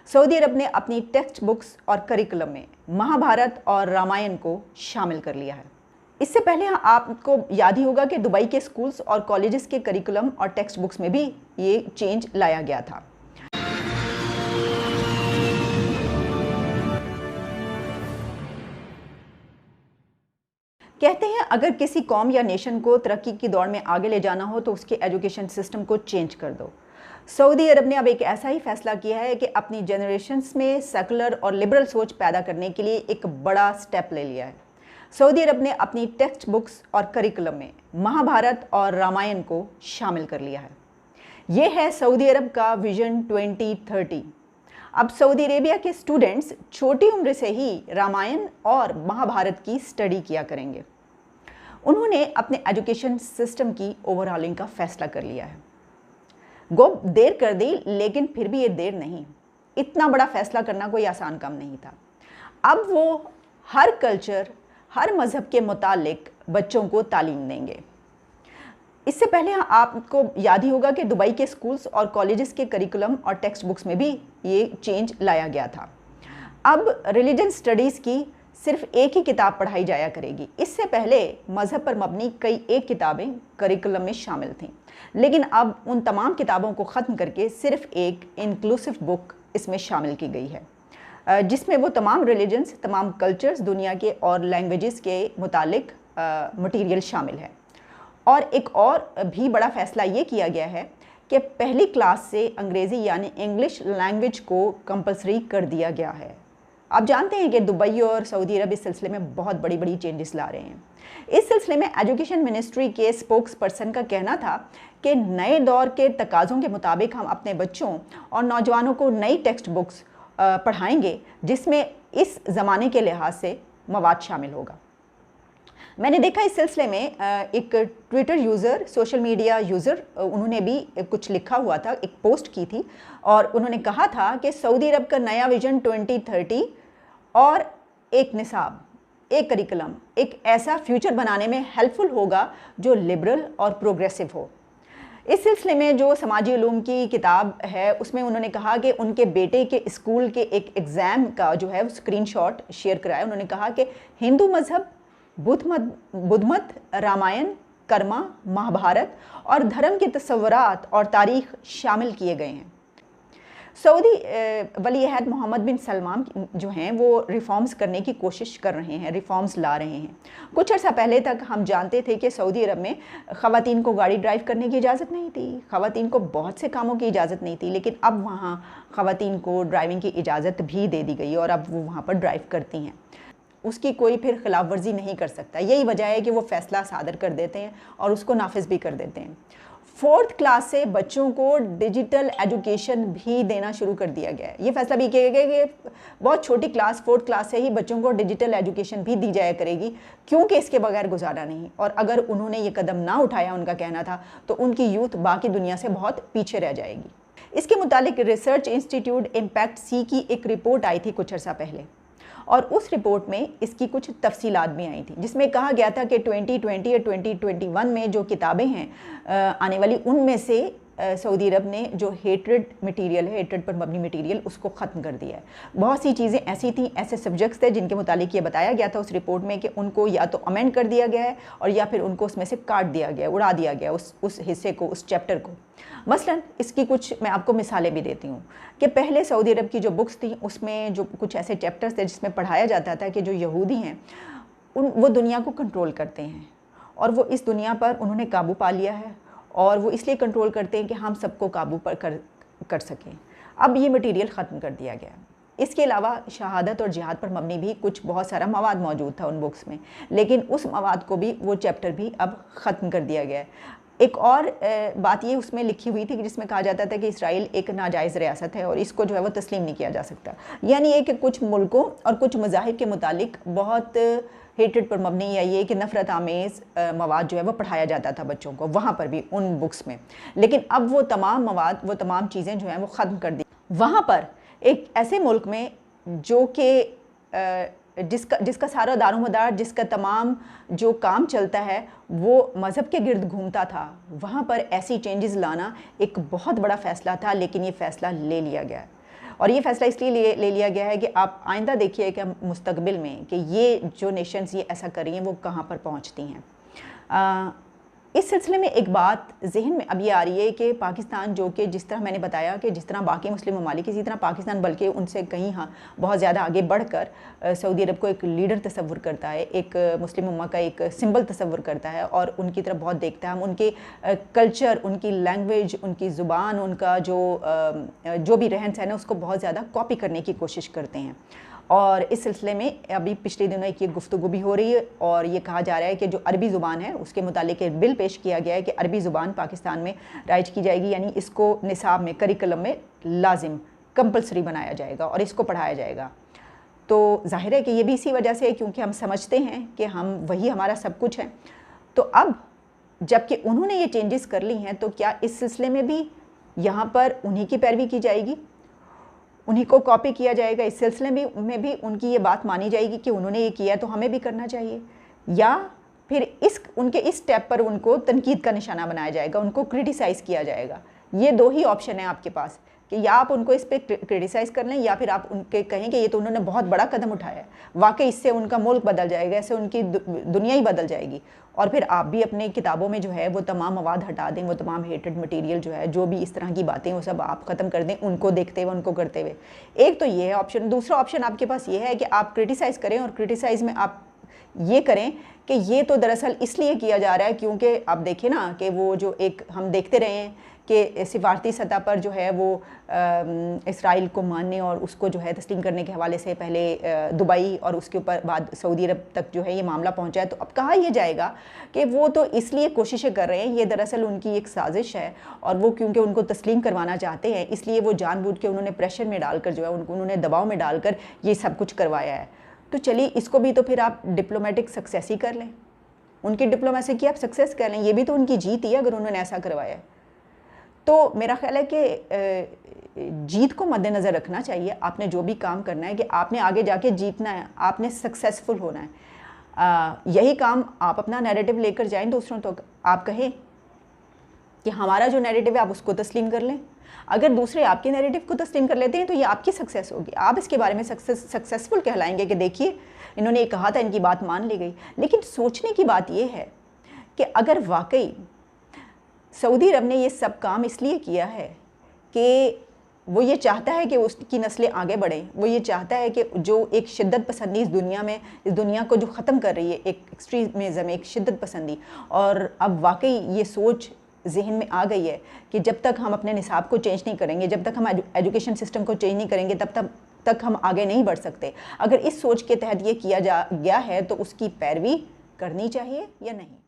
Saudi अरब ने अपनी text books और करिकुलम में महाभारत और रामायण को शामिल कर लिया है। इससे पहले आपको याद ही होगा कि दुबई के स्कूल्स और कॉलेजेस के करिकुलम और टेक्स्ट बुक्स में भी ये चेंज लाया गया था। कहते हैं अगर किसी कौम या नेशन को तरक्की की दौड़ में आगे ले जाना हो तो उसके एजुकेशन सिस्टम को चेंज कर दो। सऊदी अरब ने अब एक ऐसा ही फैसला किया है कि अपनी जनरेशन्स में सेकुलर और लिबरल सोच पैदा करने के लिए एक बड़ा स्टेप ले लिया है। सऊदी अरब ने अपनी टेक्स्ट बुक्स और करिकुलम में महाभारत और रामायण को शामिल कर लिया है। ये है सऊदी अरब का विजन 2030। अब सऊदी अरेबिया के स्टूडेंट्स छोटी उम्र से ही रामायण और महाभारत की स्टडी किया करेंगे। उन्होंने अपने एजुकेशन सिस्टम की ओवरऑलिंग का फैसला कर लिया है। गो देर कर दी, लेकिन फिर भी ये देर नहीं। इतना बड़ा फैसला करना कोई आसान काम नहीं था। अब वो हर कल्चर, हर मज़हब के मुतालिक बच्चों को तालीम देंगे। इससे पहले आपको याद ही होगा कि दुबई के स्कूल्स और कॉलेजेस के करिकुलम और टेक्स्ट बुक्स में भी ये चेंज लाया गया था। अब रिलीजन स्टडीज़ की सिर्फ एक ही किताब पढ़ाई जाया करेगी। इससे पहले मज़हब पर मबनी कई एक किताबें करिकुलम में शामिल थीं, लेकिन अब उन तमाम किताबों को ख़त्म करके सिर्फ एक इंक्लूसिव बुक इसमें शामिल की गई है, जिसमें वो तमाम रिलीजन्स, तमाम कल्चर्स दुनिया के और लैंग्वेजेस के मुतालिक मटीरियल शामिल है। और एक और भी बड़ा फ़ैसला ये किया गया है कि पहली क्लास से अंग्रेज़ी यानी इंग्लिश लैंग्वेज को कंपलसरी कर दिया गया है। आप जानते हैं कि दुबई और सऊदी अरब इस सिलसिले में बहुत बड़ी बड़ी चेंजेस ला रहे हैं। इस सिलसिले में एजुकेशन मिनिस्ट्री के स्पोक्स पर्सन का कहना था कि नए दौर के तकाज़ों के मुताबिक हम अपने बच्चों और नौजवानों को नई टेक्स्ट बुक्स पढ़ाएंगे, जिसमें इस ज़माने के लिहाज से मवाद शामिल होगा। मैंने देखा इस सिलसिले में एक Twitter user, social media user, उन्होंने भी कुछ लिखा हुआ था, एक पोस्ट की थी और उन्होंने कहा था कि सऊदी अरब का नया विजन 2030 और एक निसाब, एक करिकुलम, एक ऐसा फ्यूचर बनाने में हेल्पफुल होगा जो लिबरल और प्रोग्रेसिव हो। इस सिलसिले में जो समाजी उलूम की किताब है उसमें उन्होंने कहा कि उनके बेटे के स्कूल के एक एग्ज़ाम का जो है स्क्रीनशॉट शेयर कराया। उन्होंने कहा कि हिंदू मज़हब, बुद्धमत, रामायण, कर्मा, महाभारत और धर्म के तस्वुरात और तारीख़ शामिल किए गए हैं। सऊदी वली अहद मोहम्मद बिन सलमान जो हैं वो रिफॉर्म्स करने की कोशिश कर रहे हैं, रिफॉर्म्स ला रहे हैं। कुछ अर्सा पहले तक हम जानते थे कि सऊदी अरब में ख़वातीन को गाड़ी ड्राइव करने की इजाज़त नहीं थी, ख़वातीन को बहुत से कामों की इजाज़त नहीं थी, लेकिन अब वहाँ ख़वातीन को ड्राइविंग की इजाज़त भी दे दी गई और अब वो वहाँ पर ड्राइव करती हैं। उसकी कोई फिर खिलाफ वर्जी नहीं कर सकता। यही वजह है कि वो फ़ैसला सादर कर देते हैं और उसको नाफिज भी कर देते हैं। 4th क्लास से बच्चों को डिजिटल एजुकेशन भी देना शुरू कर दिया गया है। ये फैसला भी किया गया कि बहुत छोटी क्लास 4th क्लास से ही बच्चों को डिजिटल एजुकेशन भी दी जाया करेगी, क्योंकि इसके बगैर गुजारा नहीं। और अगर उन्होंने ये कदम ना उठाया, उनका कहना था, तो उनकी यूथ बाकी दुनिया से बहुत पीछे रह जाएगी। इसके मुतालिक रिसर्च इंस्टीट्यूट इम्पैक्ट सी की एक रिपोर्ट आई थी कुछ अर्सा पहले, और उस रिपोर्ट में इसकी कुछ तफसीलात भी आई थी, जिसमें कहा गया था कि 2020 या 2021 में जो किताबें हैं आने वाली, उनमें से सऊदी अरब ने जो हेट्रेड मटीरियल है, हेट्रेड पर मबनी मटीरियल, उसको ख़त्म कर दिया है। बहुत सी चीज़ें ऐसी थीं, ऐसे सब्जेक्ट्स थे जिनके मुतालिक ये बताया गया था उस रिपोर्ट में कि उनको या तो अमेंड कर दिया गया है और या फिर उनको उसमें से काट दिया गया, उड़ा दिया गया उस हिस्से को, उस चैप्टर को। मसलन इसकी कुछ मैं आपको मिसालें भी देती हूँ कि पहले सऊदी अरब की जो बुक्स थी उसमें जो कुछ ऐसे चैप्टर्स थे जिसमें पढ़ाया जाता था कि जो यहूदी हैं वो दुनिया को कंट्रोल करते हैं और वो इस दुनिया पर उन्होंने काबू पा लिया है, और वो इसलिए कंट्रोल करते हैं कि हम सबको काबू पर कर सकें। अब ये मटीरियल ख़त्म कर दिया गया। इसके अलावा शहादत और जिहाद पर मबनी भी कुछ बहुत सारा मवाद मौजूद था उन बुक्स में, लेकिन उस मवाद को भी, वो चैप्टर भी अब ख़त्म कर दिया गया है। एक और बात ये उसमें लिखी हुई थी कि जिसमें कहा जाता था कि इसराइल एक नाजायज़ रियासत है और इसको जो है वो तस्लीम नहीं किया जा सकता। यानी ये कि कुछ मुल्कों और कुछ मज़ाहिब के मुतालिक बहुत हेट्रेड पर मबनी, या ये कि नफ़रत आमेज़ मवाद जो है वो पढ़ाया जाता था बच्चों को वहाँ पर भी, उन बुक्स में। लेकिन अब वो तमाम मवाद, वो तमाम चीज़ें जो हैं वो ख़त्म कर दी। वहाँ पर एक ऐसे मुल्क में जो कि जिसका सारा दारोमदार, जिसका तमाम जो काम चलता है वो मज़हब के गिर्द घूमता था, वहाँ पर ऐसी चेंजेस लाना एक बहुत बड़ा फ़ैसला था, लेकिन ये फ़ैसला ले लिया गया। اور یہ فیصلہ اس لیے لے لیا گیا ہے کہ آپ آئندہ دیکھیے کہ مستقبل میں کہ یہ جو نیشنز یہ ایسا کر رہی ہیں وہ کہاں پر پہنچتی ہیں۔ اس سلسلے میں ایک بات ذہن میں اب یہ آ رہی ہے کہ پاکستان جو کہ جس طرح میں نے بتایا کہ جس طرح باقی مسلم ممالک اسی طرح پاکستان بلکہ ان سے کہیں بہت زیادہ آگے بڑھ کر سعودی عرب کو ایک لیڈر تصور کرتا ہے، ایک مسلم امہ کا ایک سمبل تصور کرتا ہے اور ان کی طرف بہت دیکھتا ہے۔ ہم ان کے کلچر، ان کی لینگویج، ان کی زبان، ان کا جو بھی رہن سہن ہے اس کو بہت زیادہ کاپی کرنے کی کوشش کرتے ہیں۔ اور اس سلسلے میں ابھی پچھلے دنوں ایک یہ گفتگو بھی ہو رہی ہے اور یہ کہا جا رہا ہے کہ جو عربی زبان ہے اس کے متعلق ایک بل پیش کیا گیا ہے کہ عربی زبان پاکستان میں رائج کی جائے گی، یعنی اس کو نصاب میں، کریکلم میں لازم کمپلسری بنایا جائے گا اور اس کو پڑھایا جائے گا۔ تو ظاہر ہے کہ یہ بھی اسی وجہ سے ہے کیونکہ ہم سمجھتے ہیں کہ وہی ہمارا سب کچھ ہے۔ تو اب جب کہ انہوں نے یہ چینجز کر لی ہیں تو کیا اس سلسلے میں بھی یہاں پر انہی کی پیروی کی جائے گی، انہی کو کاپی کیا جائے گا؟ اس سلسلے میں بھی ان کی یہ بات مانی جائے گی کہ انہوں نے یہ کیا تو ہمیں بھی کرنا چاہیے، یا پھر ان کے اس سٹیپ پر ان کو تنقید کا نشانہ بنایا جائے گا، ان کو کرٹیسائز کیا جائے گا؟ یہ دو ہی آپشن ہیں آپ کے پاس کہ یا آپ ان کو اس پہ کرٹیسائز کر لیں یا پھر آپ ان کے کہیں کہ یہ تو انہوں نے بہت بڑا قدم اٹھایا ہے، واقعی اس سے ان کا ملک بدل جائے گا، اس سے ان کی دنیا ہی بدل جائے گی، اور پھر آپ بھی اپنے کتابوں میں جو ہے وہ تمام مواد ہٹا دیں، وہ تمام ہیٹڈ مٹیریل جو ہے جو بھی اس طرح کی باتیں وہ سب آپ ختم کر دیں، ان کو دیکھتے ہوئے، ان کو کرتے ہوئے۔ ایک تو یہ ہے آپشن۔ دوسرا آپشن آپ کے پاس یہ ہے کہ آپ کرٹیسائز کریں اور کرٹیسائز میں آپ یہ کریں کہ یہ تو دراصل اس لیے کیا جا رہا ہے کیونکہ آپ دیکھیں نا کہ وہ جو ایک ہم دیکھتے رہے ہیں کہ سفارتی سطح پر جو ہے وہ اسرائیل کو ماننے اور اس کو جو ہے تسلیم کرنے کے حوالے سے پہلے دبئی اور اس کے اوپر بعد سعودی عرب تک جو ہے یہ معاملہ پہنچا ہے۔ تو اب کہا یہ جائے گا کہ وہ تو اس لیے کوششیں کر رہے ہیں، یہ دراصل ان کی ایک سازش ہے اور وہ کیونکہ ان کو تسلیم کروانا چاہتے ہیں اس لیے وہ جان بوجھ کے انہوں نے پریشر میں ڈال کر جو ہے انہوں نے دباؤ میں ڈال کر یہ سب کچھ کروایا ہے۔ تو چلیے اس کو بھی تو پھر آپ ڈپلومیٹک سکسیس ہی کر لیں، ان کی ڈپلومیسی کی آپ سکسیس کر لیں، یہ بھی تو ان کی جیت ہی ہے اگر انہوں نے ایسا کروایا ہے۔ تو میرا خیال ہے کہ جیت کو مد نظر رکھنا چاہیے، آپ نے جو بھی کام کرنا ہے کہ آپ نے آگے جا کے جیتنا ہے، آپ نے سکسیسفل ہونا ہے۔ یہی کام آپ اپنا نیریٹو لے کر جائیں دوسروں تک، آپ کہیں کہ ہمارا جو نیریٹو ہے آپ اس کو تسلیم کر لیں۔ اگر دوسرے آپ کے نیریٹو کو تسلیم کر لیتے ہیں تو یہ آپ کی سکسیس ہوگی، آپ اس کے بارے میں سکسیسفل کہلائیں گے کہ دیکھیے انہوں نے یہ کہا تھا، ان کی بات مان لی گئی۔ لیکن سوچنے کی بات یہ ہے کہ اگر واقعی سعودی عرب نے یہ سب کام اس لیے کیا ہے کہ وہ یہ چاہتا ہے کہ اس کی نسلیں آگے بڑھیں، وہ یہ چاہتا ہے کہ جو ایک شدت پسندی اس دنیا میں، اس دنیا کو جو ختم کر رہی ہے، ایک ایکسٹریمزم، ایک شدت پسندی، اور اب واقعی یہ سوچ ذہن میں آ گئی ہے کہ جب تک ہم اپنے نصاب کو چینج نہیں کریں گے، جب تک ہم ایجوکیشن سسٹم کو چینج نہیں کریں گے تب تک ہم آگے نہیں بڑھ سکتے۔ اگر اس سوچ کے تحت یہ کیا گیا ہے تو اس کی پیروی کرنی چاہیے یا نہیں؟